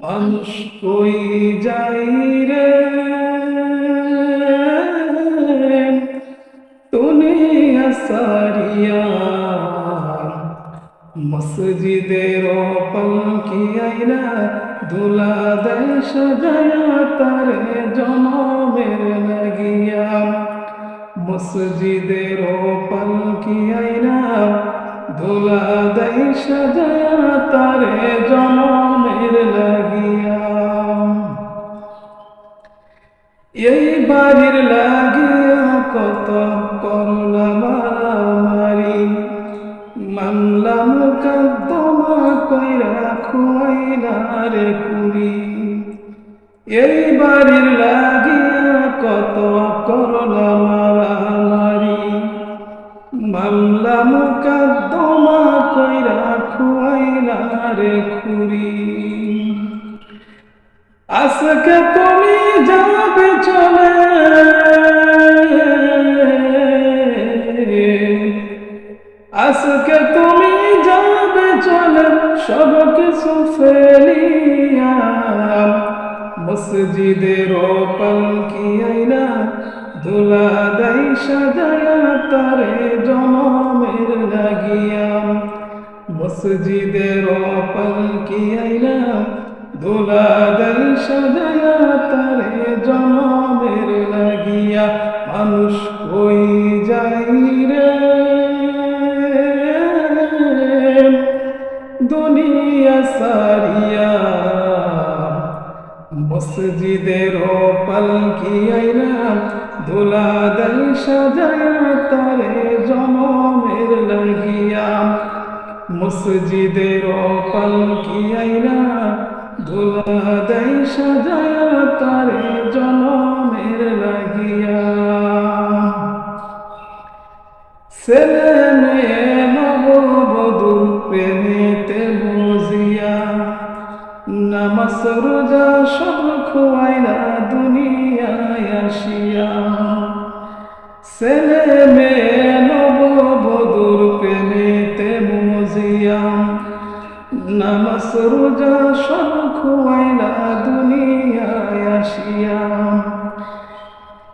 মানুষ কই যাই রে দুনিয়া সারিয়া মসজিদের পালকি আইনা দুলা দেয় সাজায়া তারে জনমের লাগিয়া মসজিদের পালকি আইনা দুলা দেয় সাজায়া তারে জনমের লাগিয়া এই বাড়ির লাগিয়া কত করলা মারামারি মামলা মুকদ্দমা কইরা খুয়াইলা রে কুড়ি এই বাড়ির লাগিয়া কত করলা মারামারি মামলা মুকদ্দমা কইরা খুয়াইলা রে কুড়ি আজকে তুমি যাবে চলে আজকে তুমি যাবে চলে সব কিছু ফেলিয়া মসজিদের পালকি আইনা দুলা দেয় সাজায়া তারে জনমের লাগিয়া মসজিদের পালকি আইনা দুলা দেয় সাজায়া তারে জনমের লাগিয়া মানুষ কই যাই রে দুনিয়া সারিয়া মসজিদের পালকি আইনা দুলা দেয় সাজায়া তারে জনমের লাগিয়া মসজিদের পালকি আইনা দুলা দেয় সাজায়া তারে জনমের লাগিয়া ছেলে মেয়ে নববধূ প্রেমেতে বুঝিয়া নামাজ রোজা সব খোয়াইলা দুনিয়ায় আসিয়া ছেলে মেয়ে নববধূর প্রেমেতে বুঝিয়া নামাজ রোজা সব খোয়াইলা দুনিয়ায় আসিয়া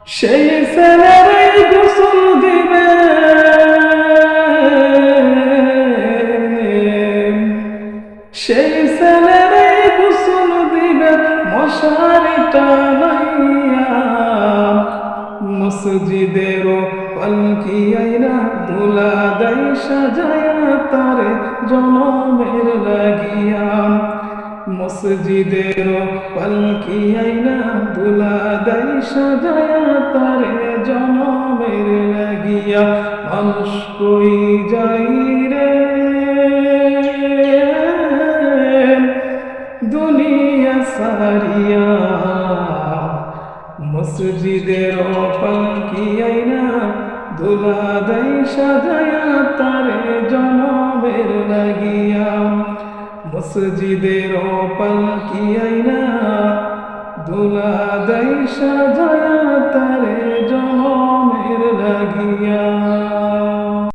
সেই ছেলের গোসল দিবে সেই ছেলের গোসল দিবে মশারি টানাইয়া মসজিদের পালকি আইনা দুলা দেয় সাজায়া তারে জনমের লাগিয়া মসজিদের পালকি আইনা দুলা দেয় সাজায়া তারে জনমের লাগিয়া মানুষ কই যাই রে দুনিয়া সারিয়া মসজিদের পালকি আইনা দুলা দেয় সাজায়া তারে জনমের লাগিয়া মসজিদের পালকি আইনা দুলা দেয় সাজায়া তারে জনমের লাগিয়া